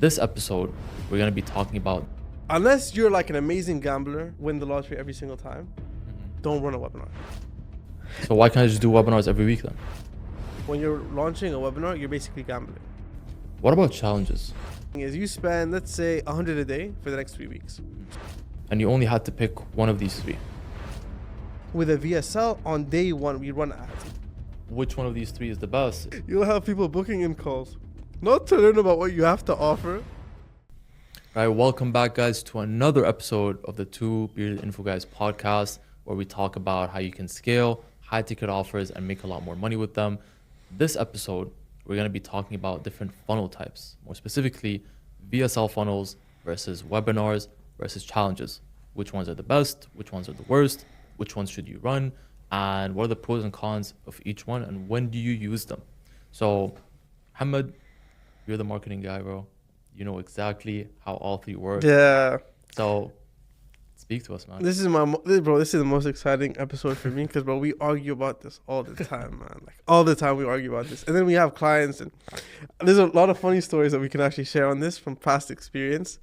This episode, we're going to be talking about... Unless you're like an amazing gambler, win the lottery every single time, don't run a webinar. So why can't I just do webinars every week then? When you're launching a webinar, you're basically gambling. What about challenges? Is you spend, let's say, 100 a day for the next 3 weeks. And you only had to pick one of these three. With a VSL, on day one, we run ads. Which one of these three is the best? You'll have people booking in calls, not to learn about what you have to offer. All right, welcome back, guys, to another episode of the Two Bearded Info Guys podcast, where we talk about how you can scale high ticket offers and make a lot more money with them. This episode, we're going to be talking about different funnel types, more specifically VSL funnels versus webinars versus challenges. Which ones are the best? Which ones are the worst? Which ones should you run? And what are the pros and cons of each one? And when do you use them? So, Hamad, you're the marketing guy, bro. You know exactly how all three work. Yeah. So, speak to us, man. This is the most exciting episode for me because, bro, we argue about this all the time, man. Like, all the time we argue about this. And then we have clients, and there's a lot of funny stories that we can actually share on this from past experience.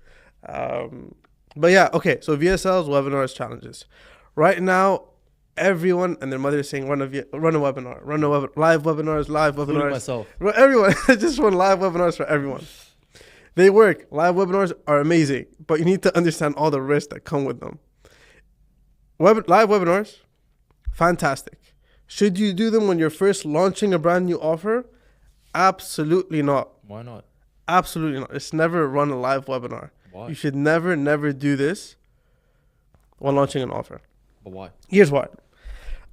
But yeah, okay. So VSLs, webinars, challenges. Right now, everyone and their mother is saying run a webinar, live webinars, Including myself. Everyone, just run live webinars for everyone. They work. Live webinars are amazing, but you need to understand all the risks that come with them. Live webinars, fantastic. Should you do them when you're first launching a brand new offer? Absolutely not. Why not? Absolutely not. Just never run a live webinar. Why? You should never do this while launching an offer. But why? Here's why.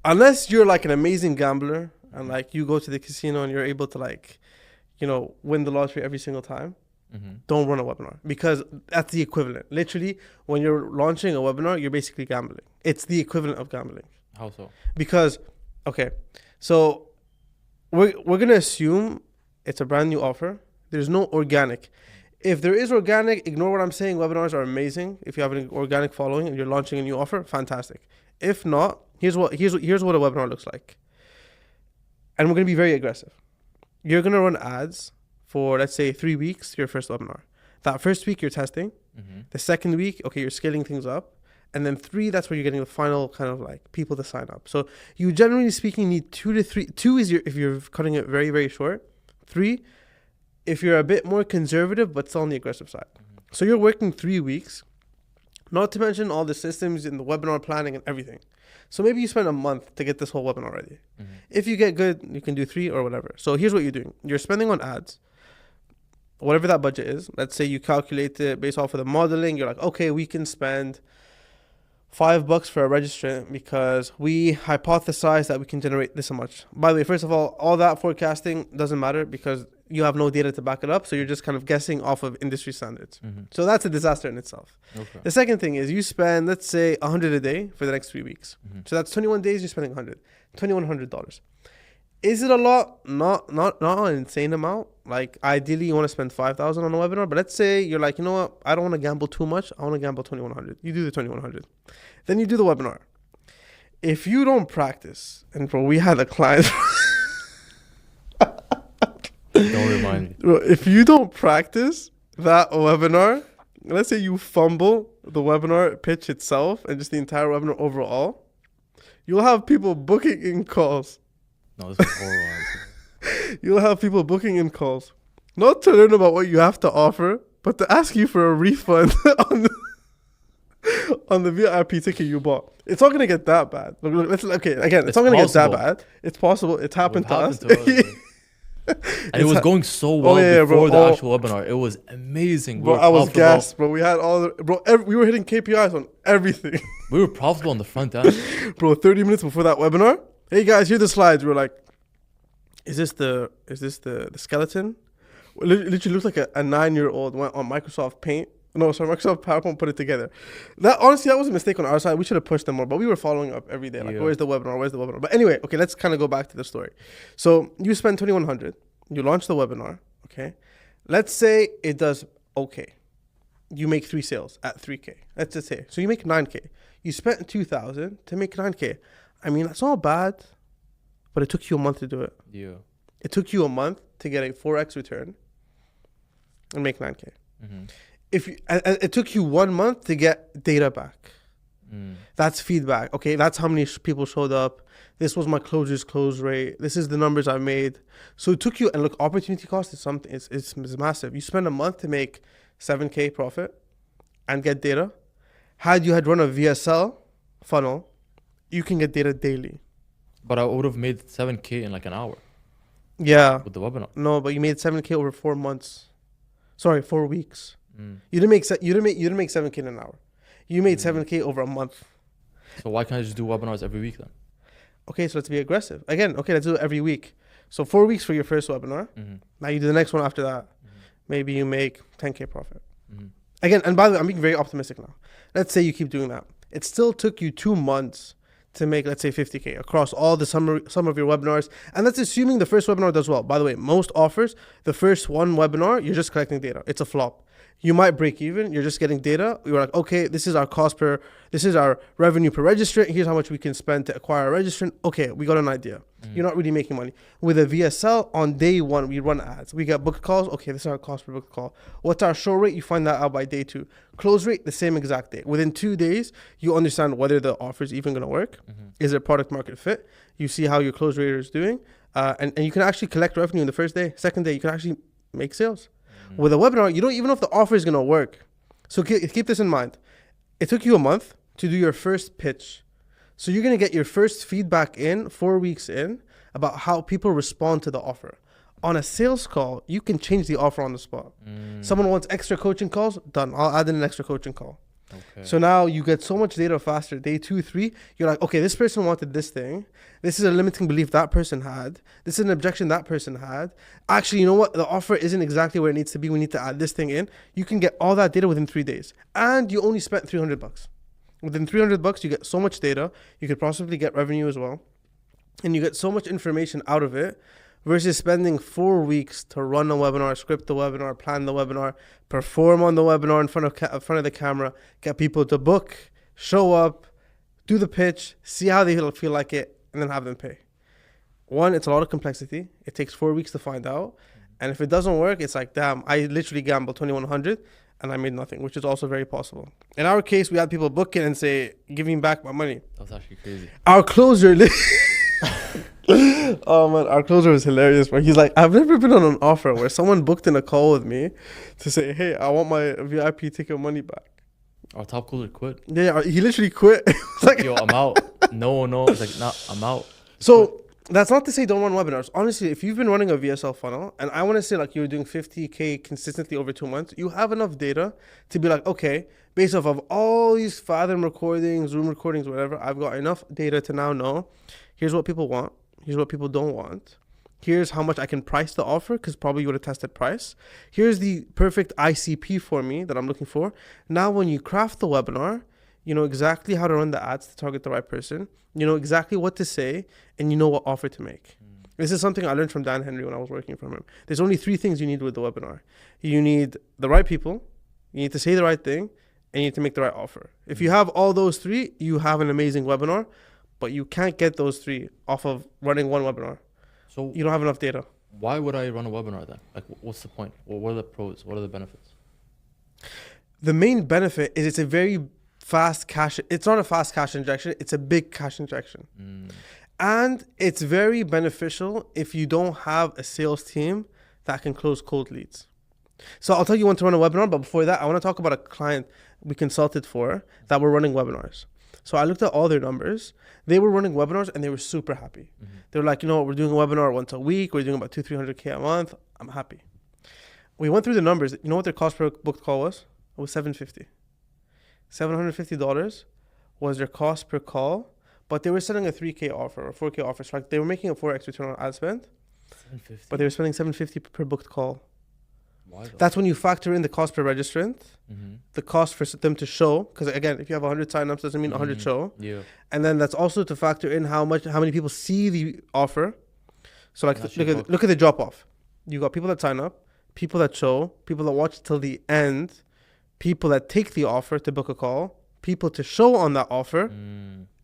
Unless you're like an amazing gambler and like you go to the casino and you're able to like, win the lottery every single time, don't run a webinar because that's the equivalent. Literally, when you're launching a webinar, you're basically gambling. It's the equivalent of gambling. How so? Because, okay, so we're going to assume it's a brand new offer. There's no organic. If there is organic, ignore what I'm saying. Webinars are amazing. If you have an organic following and you're launching a new offer, fantastic. If not, here's what a webinar looks like. And we're going to be very aggressive. You're going to run ads for, let's say, 3 weeks, your first webinar. That first week, you're testing. The second week, okay, you're scaling things up. And then 3, that's where you're getting the final kind of like people to sign up. So you generally speaking need 2 to 3. 2 is if you're cutting it very, very short. 3, if you're a bit more conservative, but still on the aggressive side. So you're working 3 weeks, not to mention all the systems in the webinar planning and everything. So maybe you spend a month to get this whole webinar ready. If you get good, you can do 3 or whatever. So here's what you're doing. You're spending on ads, whatever that budget is. Let's say you calculate it based off of the modeling. You're like, okay, we can spend $5 for a registrant because we hypothesize that we can generate this much. By the way, first of all that forecasting doesn't matter because you have no data to back it up. So you're just kind of guessing off of industry standards. So that's a disaster in itself. Okay. The second thing is you spend, let's say, 100 a day for the next 3 weeks. So that's 21 days, you're spending $2,100. Is it a lot? Not an insane amount. Like ideally you want to spend $5,000 on a webinar, but let's say you're like, you know what? I don't want to gamble too much. I want to gamble $2,100. You do the $2,100. Then you do the webinar. If you don't practice, and bro, we had a client. Don't remind me. Bro, if you don't practice that webinar, let's say you fumble the webinar pitch itself and just the entire webinar overall, you'll have people booking in calls. No, this is horrible. You'll have people booking in calls, not to learn about what you have to offer, but to ask you for a refund on the VIP ticket you bought. It's not going to get that bad. It's not going to get that bad. It's possible. It's happened to us. And it was going so well before the actual webinar. It was amazing. Bro, I was gassed, bro. We had we were hitting KPIs on everything. We were profitable on the front end. Bro, 30 minutes before that webinar. Hey guys, here are the slides. We were like, is this the skeleton? Literally looks like a 9-year-old went on Microsoft Paint. No, sorry, Microsoft PowerPoint put it together. That was a mistake on our side. We should have pushed them more, but we were following up every day. Like, where's the webinar? But anyway, okay, let's kind of go back to the story. So you spend $2,100. You launch the webinar, okay? Let's say it does okay. You make 3 sales at 3K. Let's just say. So you make 9K. You spent $2,000 to make 9K. I mean, that's not bad, but it took you a month to do it. Yeah. It took you a month to get a 4x return and make 9K. Mm-hmm. If you, and it took you 1 month to get data back. That's feedback. Okay, that's how many people showed up. This was my close rate. This is the numbers I made. So it took you, and look, opportunity cost is something. It's massive. You spend a month to make 7K profit and get data. Had you had run a VSL funnel, you can get data daily. But I would have made 7K in like an hour Yeah. with the webinar. No, but you made 7K over 4 months. Sorry, 4 weeks. Mm. You didn't make 7K in an hour. You made 7K over a month. So why can't I just do webinars every week then? Okay, so let's be aggressive. Again, okay, let's do it every week. So 4 weeks for your first webinar. Mm-hmm. Now you do the next one after that. Mm-hmm. Maybe you make 10K profit. Mm-hmm. Again, and by the way, I'm being very optimistic now. Let's say you keep doing that. It still took you 2 months to make, let's say, 50K across all the some of your webinars. And that's assuming the first webinar does well. By the way, most offers, the first one webinar, you're just collecting data. It's a flop. You might break even. You're just getting data. You're like, okay, this is our revenue per registrant. Here's how much we can spend to acquire a registrant. Okay, we got an idea. You're not really making money. With a VSL, on day one, we run ads. We get booked calls. Okay, this is our cost per booked call. What's our show rate? You find that out by day 2. Close rate, the same exact day. Within 2 days, you understand whether the offer is even going to work. Is it product market fit? You see how your close rate is doing. And you can actually collect revenue in the first day. Second day, you can actually make sales. With a webinar, you don't even know if the offer is going to work. So keep this in mind. It took you a month to do your first pitch. So you're going to get your first feedback in 4 weeks in about how people respond to the offer. On a sales call, you can change the offer on the spot. Someone wants extra coaching calls, done. I'll add in an extra coaching call. Okay. So now you get so much data faster. Day 2, 3, you're like, okay, this person wanted this thing. This is a limiting belief that person had. This is an objection that person had. Actually, you know what? The offer isn't exactly where it needs to be. We need to add this thing in. You can get all that data within 3 days. And you only spent $300. Within $300, you get so much data. You could possibly get revenue as well. And you get so much information out of it versus spending 4 weeks to run a webinar, script the webinar, plan the webinar, perform on the webinar in front of the camera, get people to book, show up, do the pitch, see how they feel like it, and then have them pay. One, it's a lot of complexity. It takes 4 weeks to find out. And if it doesn't work, it's like, damn, I literally gambled 2,100 and I made nothing, which is also very possible. In our case, we had people book it and say, give me back my money. That's actually crazy. Our closer... Oh man, our closer was hilarious, but he's like, I've never been on an offer where someone booked in a call with me to say, hey, I want my VIP ticket money back. Our top closer quit. Yeah, he literally quit. It's like, Yo, I'm out. No. It's like, nah, I'm out. So that's not to say don't run webinars. Honestly, if you've been running a VSL funnel, and I want to say like you're doing 50K consistently over 2 months, you have enough data to be like, okay, based off of all these Fathom recordings, Zoom recordings, whatever, I've got enough data to now know, here's what people want. Here's what people don't want. Here's how much I can price the offer, because probably you would have tested price. Here's the perfect ICP for me that I'm looking for. Now, when you craft the webinar, you know exactly how to run the ads to target the right person. You know exactly what to say, and you know what offer to make. This is something I learned from Dan Henry when I was working from him. There's only 3 things you need with the webinar. You need the right people, you need to say the right thing, and you need to make the right offer. If you have all those 3, you have an amazing webinar. But you can't get those 3 off of running one webinar. So you don't have enough data. Why would I run a webinar then? Like, what's the point? What are the pros? What are the benefits? The main benefit is it's a very fast cash. It's not a fast cash injection. It's a big cash injection. And it's very beneficial if you don't have a sales team that can close cold leads. So I'll tell you when to run a webinar. But before that, I want to talk about a client we consulted for that were running webinars. So I looked at all their numbers. They were running webinars and they were super happy. They were like, you know what, we're doing a webinar once a week. We're doing about 200-300K a month. I'm happy. We went through the numbers. You know what their cost per booked call was? It was $750. $750 was their cost per call, but they were selling a 3K offer or 4K offer. So like they were making a 4x return on ad spend, but they were spending $750 per booked call. Why though? That's when you factor in the cost per registrant, the cost for them to show, because again, if you have 100 signups, doesn't mean 100 show. Yeah. And then that's also to factor in how many people see the offer. So like look at the drop off. You got people that sign up, people that show, people that watch till the end, people that take the offer to book a call, people to show on that offer,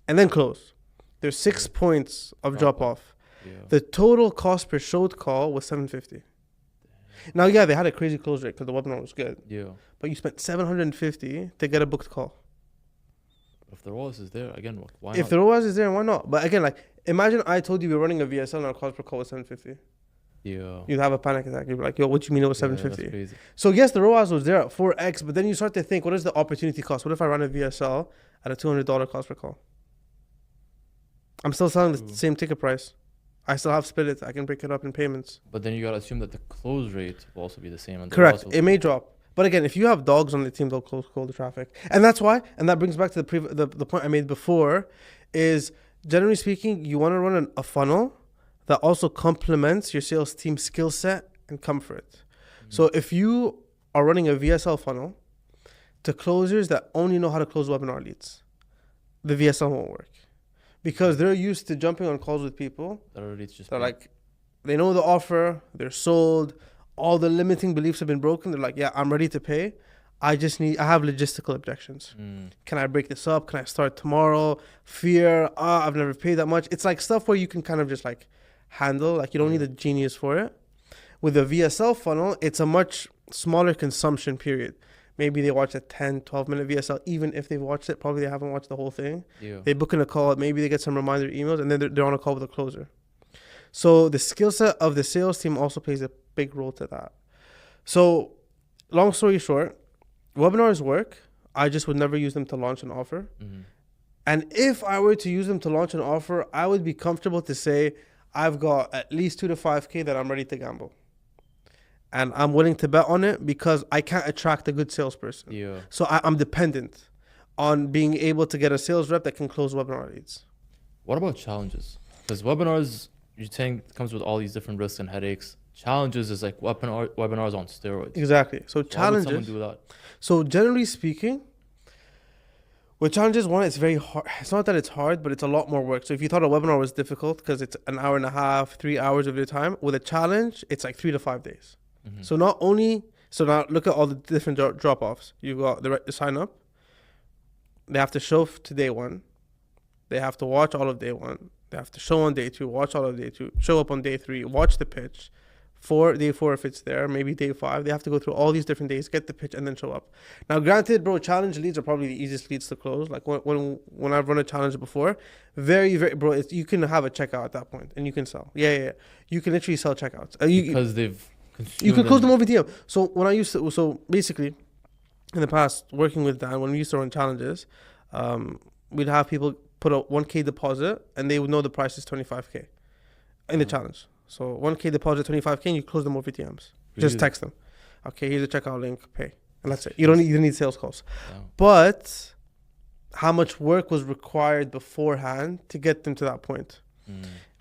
and then close. There's 6 points of drop off. Yeah. The total cost per showed call was $750. Now, yeah, they had a crazy close rate because the webinar was good, Yeah. but you spent 750 to get a booked call. If the ROAS is there, again, why If not? the ROAS is there, why not? But again, like, imagine I told you we're running a VSL and our cost per call was 750. Yeah. You'd have a panic attack. You'd be like, yo, what do you mean it was Yeah, that's 750? crazy. So yes, the ROAS was there at 4x, but then you start to think, what is the opportunity cost? What if I run a VSL at a $200 cost per call? I'm still selling the True. same ticket price. I still have split it. I can break it up in payments. But then you gotta assume that the close rate will also be the same. And the Correct. ROAS It may drop. But again, if you have dogs on the team, they'll close the traffic. And that's why, and that brings back to the point I made before, is generally speaking, you want to run a funnel that also complements your sales team's skill set and comfort. So if you are running a VSL funnel to closers that only know how to close webinar leads, the VSL won't work. Because they're used to jumping on calls with people. that already just They're like, they know the offer, they're sold, all the limiting beliefs have been broken. They're like, yeah, I'm ready to pay. I have logistical objections. Can I break this up? Can I start tomorrow? Fear, I've never paid that much. It's like stuff where you can kind of just like handle, like you don't need a genius for it. With a VSL funnel, it's a much smaller consumption period. Maybe they watch a 10, 12-minute VSL. Even if they've watched it, probably they haven't watched the whole thing. Yeah. They book in a call, maybe they get some reminder emails, and then they're on a call with a closer. So the skill set of the sales team also plays a big role to that. So long story short, webinars work. I just would never use them to launch an offer. And if I were to use them to launch an offer, I would be comfortable to say I've got at least 2 to 5K that I'm ready to gamble. And I'm willing to bet on it because I can't attract a good salesperson. Yeah. So I'm dependent on being able to get a sales rep that can close webinar leads. What about challenges? Because webinars, you're saying, comes with all these different risks and headaches. Challenges is like webinars on steroids. Exactly. So Why would challenges. someone do that? So generally speaking, with challenges, one, it's very hard. It's not that it's hard, but it's a lot more work. So if you thought a webinar was difficult because it's an hour and a half, 3 hours of your time, with a challenge, it's like 3 to 5 days. So now look at all the different drop-offs. You've got the sign up. They have to show to day one. They have to watch all of day one. They have to show on day two, watch all of day two, show up on day three, watch the pitch. Day four if it's there, maybe day 5. They have to go through all these different days, get the pitch, and then show up. Now, granted, bro, challenge leads are probably the easiest leads to close. Like when I've run a challenge before, very, very, bro, you can have a checkout at that point and you can sell. Yeah. You can literally sell checkouts. Because they've You can close them over DM. So when I used to, so basically, in the past, working with Dan, when we used to run challenges, we'd have people put a 1K deposit and they would know the price is 25K in the challenge. So 1K deposit, 25K, and you close them over DMs. Just text them. Okay, here's a checkout link, pay. And that's it. You don't need sales calls. Yeah. But how much work was required beforehand to get them to that point?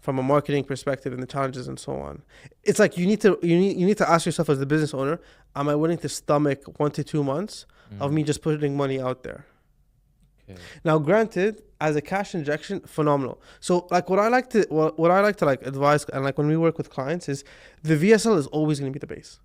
From a marketing perspective and the challenges and so on. It's like you need to ask yourself as the business owner, am I willing to stomach 1 to 2 months of me just putting money out there? Okay. Now, granted, as a cash injection, phenomenal. So like what I like to like advise, and like when we work with clients, is the VSL is always going to be the base.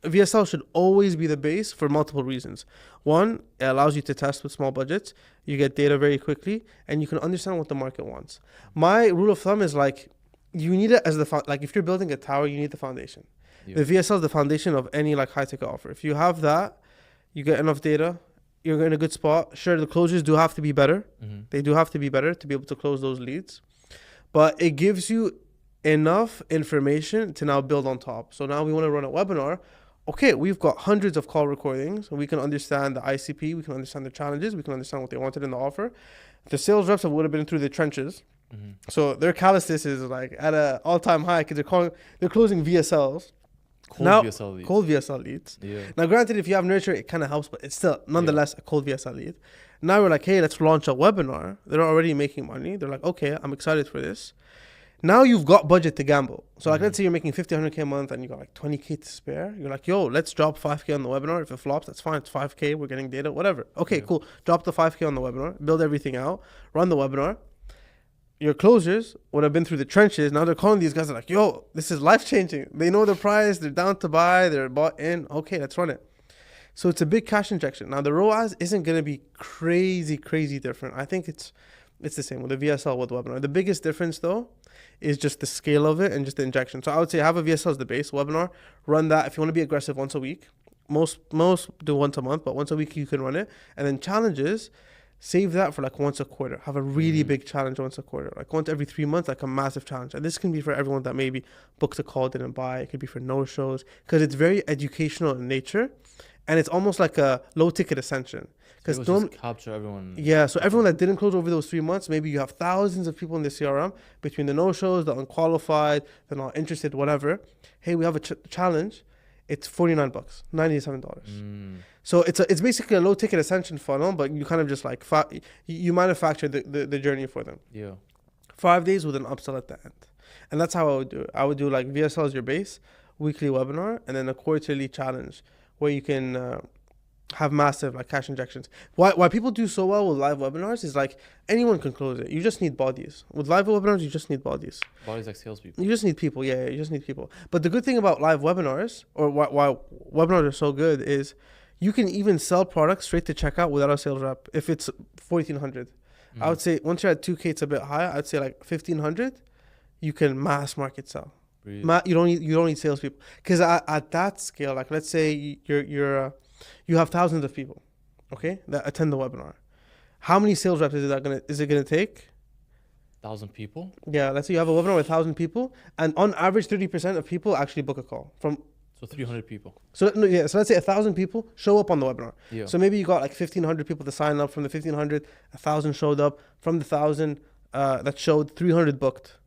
VSL should always be the base for multiple reasons. One, it allows you to test with small budgets. You get data very quickly, and you can understand what the market wants. My rule of thumb is like, you need it as like if you're building a tower, you need the foundation. Yeah. The VSL is the foundation of any like high ticket offer. If you have that, you get enough data, you're in a good spot. Sure, the closures do have to be better. They do have to be better to be able to close those leads, but it gives you enough information to now build on top. So now we want to run a webinar. Okay, we've got hundreds of call recordings. So we can understand the ICP, we can understand the challenges, we can understand what they wanted in the offer. The sales reps would have been through the trenches. So their callousness is like at an all-time high because they're closing VSLs. Cold VSL leads. Cold VSL leads. Yeah. Now, granted, if you have nurture, it kind of helps, but it's still nonetheless a cold VSL lead. Now we're like, hey, let's launch a webinar. They're already making money. They're like, okay, I'm excited for this. Now you've got budget to gamble. So like, let's say you're making 50, 100K a month and you got like 20K to spare. You're like, yo, let's drop 5K on the webinar. If it flops, that's fine. It's 5K. We're getting data, whatever. Okay, cool. Drop the 5K on the webinar, build everything out, run the webinar. Your closers would have been through the trenches. Now they're calling these guys. They're like, yo, this is life-changing. They know the price. They're down to buy. They're bought in. Okay, let's run it. So it's a big cash injection. Now the ROAS isn't going to be crazy different. I think it's It's the same with the VSL with webinar. The biggest difference though is just the scale of it and just the injection. So I would say have a VSL as the base webinar. Run that if you want to be aggressive once a week. Most do once a month, but once a week you can run it. And then challenges, save that for like once a quarter. Have a really big challenge once a quarter, like once every 3 months, like a massive challenge. And this can be for everyone that maybe booked a call, didn't buy. It could be for no shows because it's very educational in nature, and it's almost like a low ticket ascension. Because Because capture everyone. yeah, so everyone that didn't close over those 3 months, maybe you have thousands of people in the CRM between the no shows, the unqualified, the not interested, whatever. Hey, we have a challenge. It's $49, $97. So it's basically a low ticket ascension funnel, but you kind of just like you manufacture the journey for them. Yeah. 5 days with an upsell at the end, and that's how I would do it. I would do like VSL as your base, weekly webinar, and then a quarterly challenge where you can have massive like cash injections. Why people do so well with live webinars is like anyone can close it. You just need bodies. With live webinars, you just need bodies. Bodies like salespeople. You just need people. Yeah, you just need people. But the good thing about live webinars, or why webinars are so good, is you can even sell products straight to checkout without a sales rep. If it's 1,400, I would say once you're at 2K, it's a bit higher. I'd say like 1,500, you can mass market sell. Really? You don't need salespeople, because at that scale, like let's say you have thousands of people, okay, that attend the webinar. How many sales reps is it gonna take? 1,000 people. Yeah, let's say you have a webinar with 1,000 people, and on average, 30% of people actually book a call from. So 300 people. So let's say 1,000 people show up on the webinar. Yeah. So maybe you got like 1,500 people to sign up. From the 1,500, 1,000 showed up. From the 1,000 that showed, 300 booked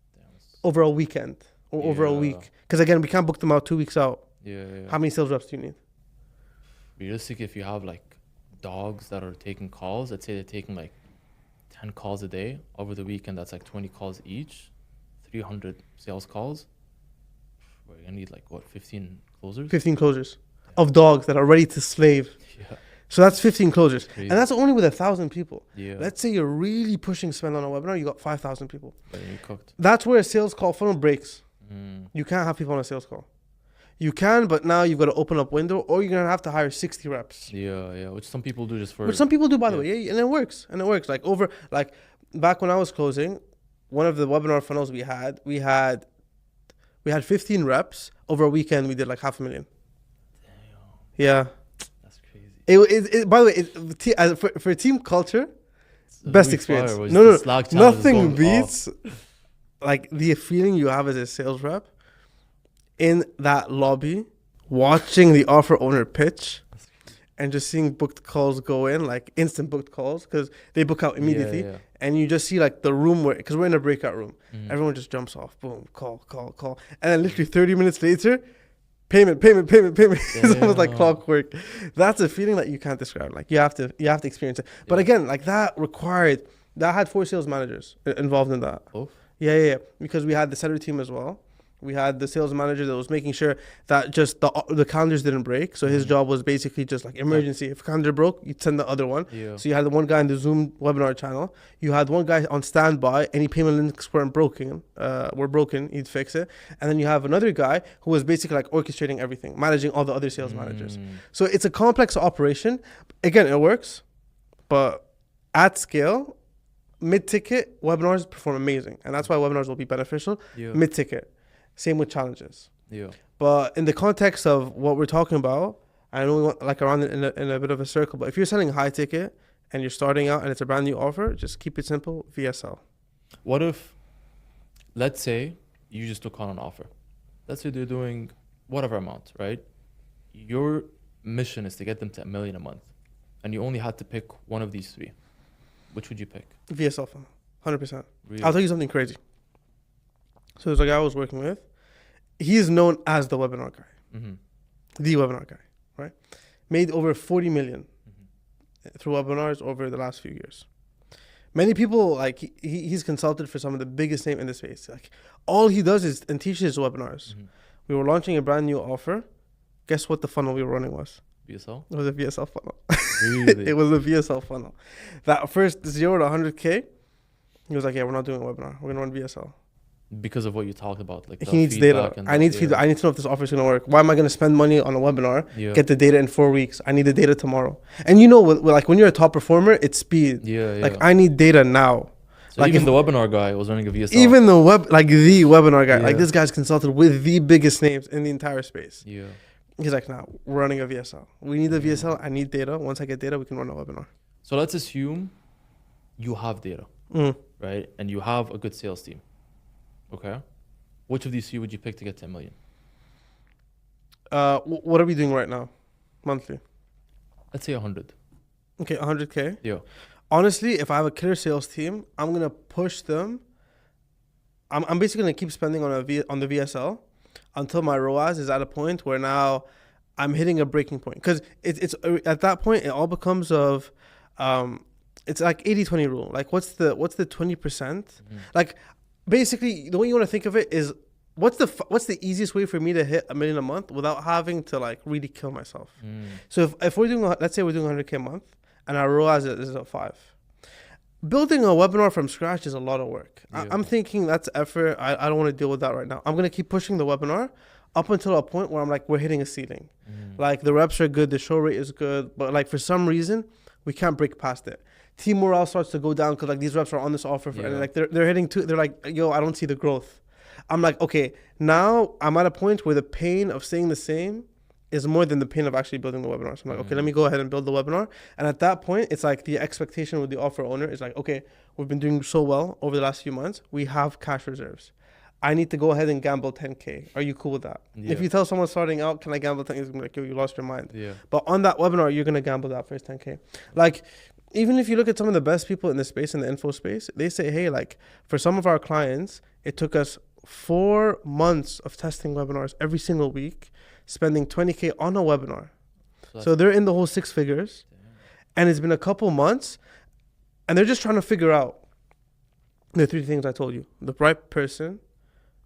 over a weekend or over a week. Because again, we can't book them out 2 weeks out. Yeah. How many sales reps do you need? Realistically, if you have like dogs that are taking calls, let's say they're taking like 10 calls a day over the weekend, that's like 20 calls each, 300 sales calls. We're gonna need like what, 15 closers? 15 closers of dogs that are ready to slave. Yeah. So that's 15 closers. Crazy. And that's only with 1,000 people. Yeah. Let's say you're really pushing spend on a webinar, you got 5,000 people. But you cooked. That's where a sales call funnel breaks. You can't have people on a sales call. You can, but now you've got to open up window, or you're gonna have to hire 60 reps. Yeah. Which some people do just for. Which some people do, by the yeah. way, yeah, and it works. Like back when I was closing, one of the webinar funnels we had 15 reps over a weekend. We did like $500,000. Damn. Yeah. That's crazy. It by the way, for team culture, best experience. Was No, the Slack channel just nothing going beats like the feeling you have as a sales rep in that lobby, watching the offer owner pitch, and just seeing booked calls go in, like instant booked calls, because they book out immediately. Yeah. And you just see like the room where, because we're in a breakout room, Mhm. everyone just jumps off, boom, call, and then literally 30 minutes later, payment. It's almost like Damn. clockwork. That's a feeling that you can't describe. Like you have to experience it. But Yeah. again, like that had 4 sales managers involved in that. Oh. Yeah. Because we had the seller team as well. We had the sales manager that was making sure that just the calendars didn't break. So his Mhm. job was basically just like emergency. If a calendar broke, you'd send the other one. Yeah. So you had the one guy in the Zoom webinar channel. You had one guy on standby. Any payment links were broken, he'd fix it. And then you have another guy who was basically like orchestrating everything, managing all the other sales managers. So it's a complex operation. Again, it works, but at scale, mid-ticket webinars perform amazing. And that's why webinars will be beneficial. Yeah. Mid-ticket. Same with challenges. Yeah. But in the context of what we're talking about, I know we want like around in a bit of a circle, but if you're selling high ticket and you're starting out and it's a brand new offer, just keep it simple, VSL. What if, let's say, you just took on an offer. Let's say they're doing whatever amount, right? Your mission is to get them to $1 million a month, and you only had to pick one of these 3. Which would you pick? VSL funnel, 100%. Really? I'll tell you something crazy. So there's a guy I was working with. He is known as the webinar guy, Mm-hmm. the webinar guy, right? Made over 40 million Mm-hmm. through webinars over the last few years. Many people, like, he's consulted for some of the biggest name in the space. Like, all he does is and teaches webinars. Mm-hmm. We were launching a brand new offer. Guess what the funnel we were running was? VSL? It was a VSL funnel. Really? It was a VSL funnel. That first 0 to 100K, he was like, yeah, we're not doing a webinar. We're going to run VSL. Because of what you talked about, like the He needs feedback data. and I need feedback. I need to know if this offer is going to work. Why am I going to spend money on a webinar, Yeah. get the data in 4 weeks? I need the data tomorrow. And you know, like when you're a top performer, it's speed. Yeah. Like I need data now. So Like even if- the webinar guy was running a VSL. Even the the webinar guy, like Yeah. this guy's consulted with the biggest names in the entire space. Yeah. He's like, nah, we're running a VSL. We need a VSL. I need data. Once I get data, we can run a webinar. So let's assume you have data, Mm. right? And you have a good sales team. Okay. Which of these three would you pick to get to $1 million? What are we doing right now, monthly? Let's say 100. Okay, 100K. Yeah. Honestly, if I have a killer sales team, I'm gonna push them. I'm basically gonna keep spending on on the VSL until my ROAS is at a point where now I'm hitting a breaking point. Because it's at that point it all becomes of, it's like 80-20 rule. Like what's the 20%? Like basically the way you want to think of it is what's the easiest way for me to hit $1 million a month without having to like really kill myself. So if we're doing let's say we're doing 100K a month and our ROAS is at 5. Building a webinar from scratch is a lot of work. Yeah. I'm thinking that's effort. I don't want to deal with that right now. I'm going to keep pushing the webinar up until a point where I'm like, we're hitting a ceiling. Like the reps are good, the show rate is good, but like for some reason, we can't break past it. Team morale starts to go down because like these reps are on this offer for, and like they're hitting they're like, yo, I don't see the growth. I'm like, okay, now I'm at a point where the pain of staying the same is more than the pain of actually building the webinar. So I'm like, okay, let me go ahead and build the webinar. And at that point, it's like the expectation with the offer owner is like, okay, we've been doing so well over the last few months. We have cash reserves. I need to go ahead and gamble 10K. Are you cool with that? Yeah. If you tell someone starting out, can I gamble 10K? He's gonna be like, yo, you lost your mind. Yeah. But on that webinar, you're going to gamble that first 10K. Like, even if you look at some of the best people in the space, in the info space, they say, hey, like, for some of our clients, it took us 4 months of testing webinars every single week, spending 20K on a webinar. So they're in the whole 6 figures. And it's been a couple months, and they're just trying to figure out the 3 things I told you: the right person,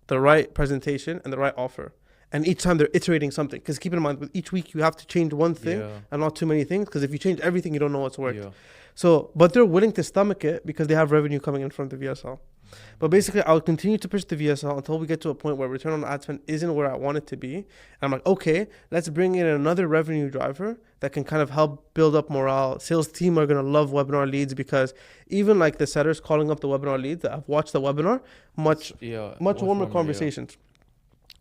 the right presentation, and the right offer. And each time they're iterating something. Because keep in mind, with each week, you have to change one thing and not too many things. Because if you change everything, you don't know what's worked. Yeah. So, but they're willing to stomach it because they have revenue coming in from the VSL. But basically, I'll continue to push the VSL until we get to a point where return on ad spend isn't where I want it to be. And I'm like, okay, let's bring in another revenue driver that can kind of help build up morale. Sales team are going to love webinar leads because even like the setters calling up the webinar leads that have watched the webinar, much warmer conversations.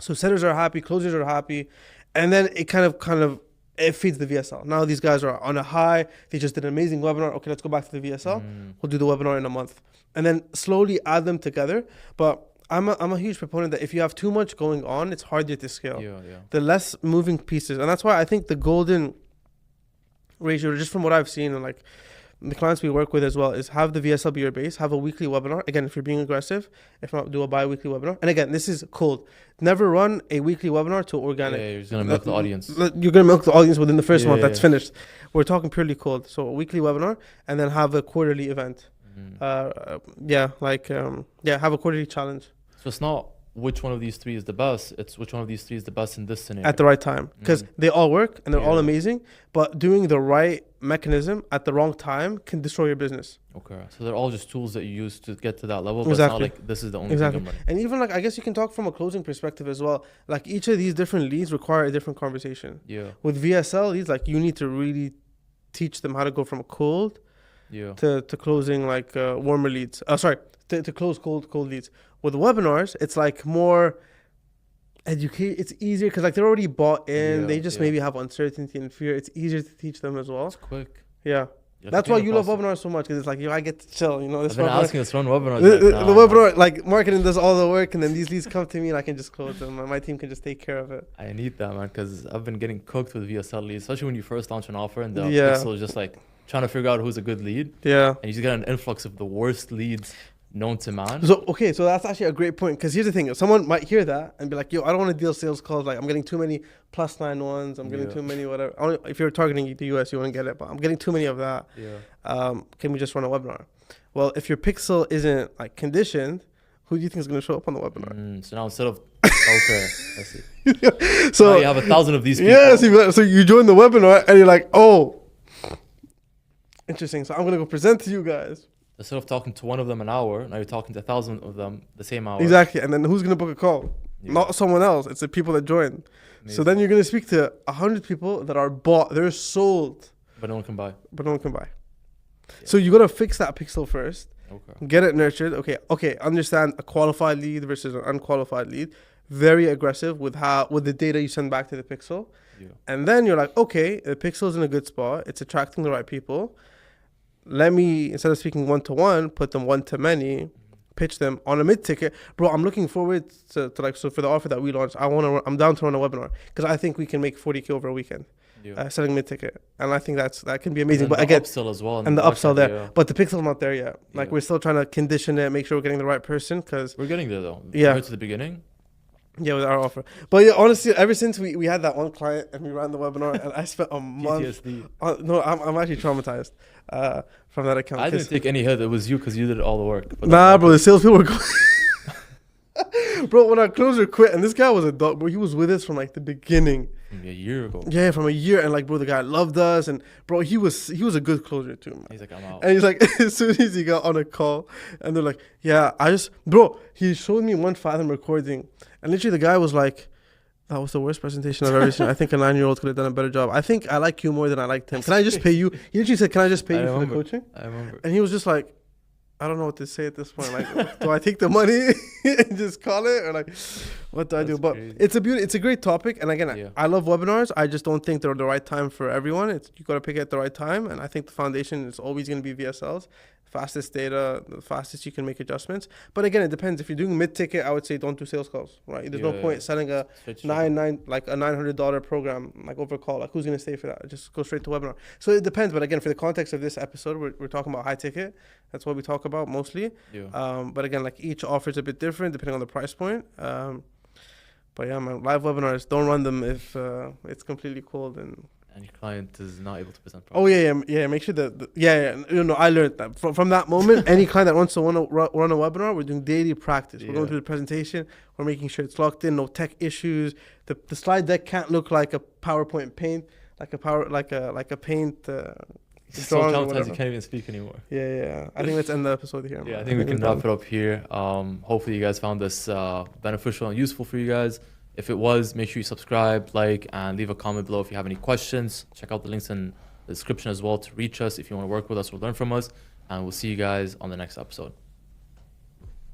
So setters are happy, closers are happy, and then it kind of it feeds the VSL. Now these guys are on a high. They just did an amazing webinar. Okay, let's go back to the VSL. We'll do the webinar in a month, and then slowly add them together. But I'm a huge proponent that if you have too much going on, it's harder to scale. The less moving pieces, and that's why I think the golden ratio, just from what I've seen and like the clients we work with as well, is have the VSL be your base, have a weekly webinar. Again, if you're being aggressive, if not, do a bi-weekly webinar. And again, this is cold. Never run a weekly webinar to organic. Yeah, you're just going to milk the audience. You're going to milk the audience within the first month. That's finished. We're talking purely cold. So a weekly webinar and then have a quarterly event. Have a quarterly challenge. So it's not which one of these 3 is the best. It's which one of these 3 is the best in this scenario. At the right time. Because they all work and they're all amazing. But doing the right mechanism at the wrong time can destroy your business. Okay. So they're all just tools that you use to get to that level. But Exactly. it's not like this is the only thing I'm running. And even like, I guess you can talk from a closing perspective as well. Like each of these different leads require a different conversation. Yeah. With VSL leads, like you need to really teach them how to go from a cold to closing like warmer leads. To close cold leads. With webinars, it's like more educate. It's easier because like they're already bought in. They just maybe have uncertainty and fear. It's easier to teach them as well. It's quick. Yeah. That's why you love webinars so much, because it's like, I get to chill, This I've been asking us to run webinars. The webinar, like marketing does all the work, and then these leads come to me, and I can just close them. And my team can just take care of it. I need that, man, because I've been getting cooked with VSL leads, especially when you first launch an offer and the pixel is just like trying to figure out who's a good lead. Yeah. And you just get an influx of the worst leads known to man. So that's actually a great point, because here's the thing: someone might hear that and be like, "Yo, I don't want to deal sales calls. Like, I'm getting too many +9 ones. I'm getting too many whatever. If you're targeting the US, you wouldn't get it, but I'm getting too many of that. Can we just run a webinar?" Well, if your pixel isn't like conditioned, who do you think is going to show up on the webinar? So now instead of okay, I see. So now you have 1,000 of these people. Yes, so you join the webinar and you're like, "Oh, interesting. So I'm going to go present to you guys." Instead of talking to one of them an hour, now you're talking to 1,000 of them the same hour. Exactly. And then who's going to book a call? Not someone else. It's the people that join. Amazing. So then you're going to speak to 100 people that are bought. They're sold. But no one can buy. Yeah. So you got to fix that pixel first. Okay. Get it nurtured. Okay. Understand a qualified lead versus an unqualified lead. Very aggressive with the data you send back to the pixel. Yeah. And then you're like, okay, the pixel's in a good spot. It's attracting the right people. Let me, instead of speaking one-to-one, put them one-to-many, pitch them on a mid-ticket. Bro, I'm looking forward to like, so for the offer that we launched, I'm down to run a webinar because I think we can make 40K over a weekend selling mid-ticket. And I think that can be amazing. And but the again, upsell as well. and the upsell there. Yeah. But the pixel's not there yet. Like Yeah. we're still trying to condition it, make sure we're getting the right person because We're getting there though. Yeah. Compared to the beginning. yeah, with our offer. But yeah, honestly, ever since we had that one client and we ran the webinar and I spent a month. PTSD. No, I'm actually traumatized from that account. I didn't take any hit. It was you because you did all the work. But Nah, bro, the salespeople were going. Bro, when our closer quit, and this guy was a dog, bro, he was with us from like the beginning. From a year ago. Yeah, from a year, and like, bro, the guy loved us, and bro, he was a good closer too, man. He's like, I'm out. And he's like, as soon as he got on a call, and they're like, yeah, bro, he showed me one Fathom recording, and literally the guy was like, that was the worst presentation I've ever seen. I think a 9-year-old could have done a better job. I think I like you more than I liked him. Can I just pay you? He literally said, can I just pay you for the coaching? I remember. And he was just like, I don't know what to say at this point. Like, do I take the money and just call it, or like, what do I do? But crazy. it's a great topic. And again, Yeah. I love webinars. I just don't think they're the right time for everyone. You got to pick it at the right time. And I think the foundation is always going to be VSLs, fastest data, the fastest you can make adjustments. But again, it depends. If you're doing mid-ticket, I would say don't do sales calls. Right? There's no point selling a $900 program like over a call. Like who's going to stay for that? Just go straight to webinar. So it depends. But again, for the context of this episode, we're talking about high ticket. That's what we talk about mostly. Yeah. But again, like each offer is a bit different depending on the price point. But yeah, man, live webinars, don't run them if it's completely cold and your client is not able to present Oh yeah. Make sure that I learned that from that moment. Any client that wants to run a webinar, we're doing daily practice. We're going through the presentation. We're making sure it's locked in, no tech issues. The slide deck can't look like a PowerPoint paint, like a paint. It's so sometimes you can't even speak anymore. Yeah. I think let's end the episode here. Yeah, I think we can wrap it up here. Hopefully you guys found this beneficial and useful for you guys. If it was, make sure you subscribe, like, and leave a comment below if you have any questions. Check out the links in the description as well to reach us if you want to work with us or learn from us. And we'll see you guys on the next episode.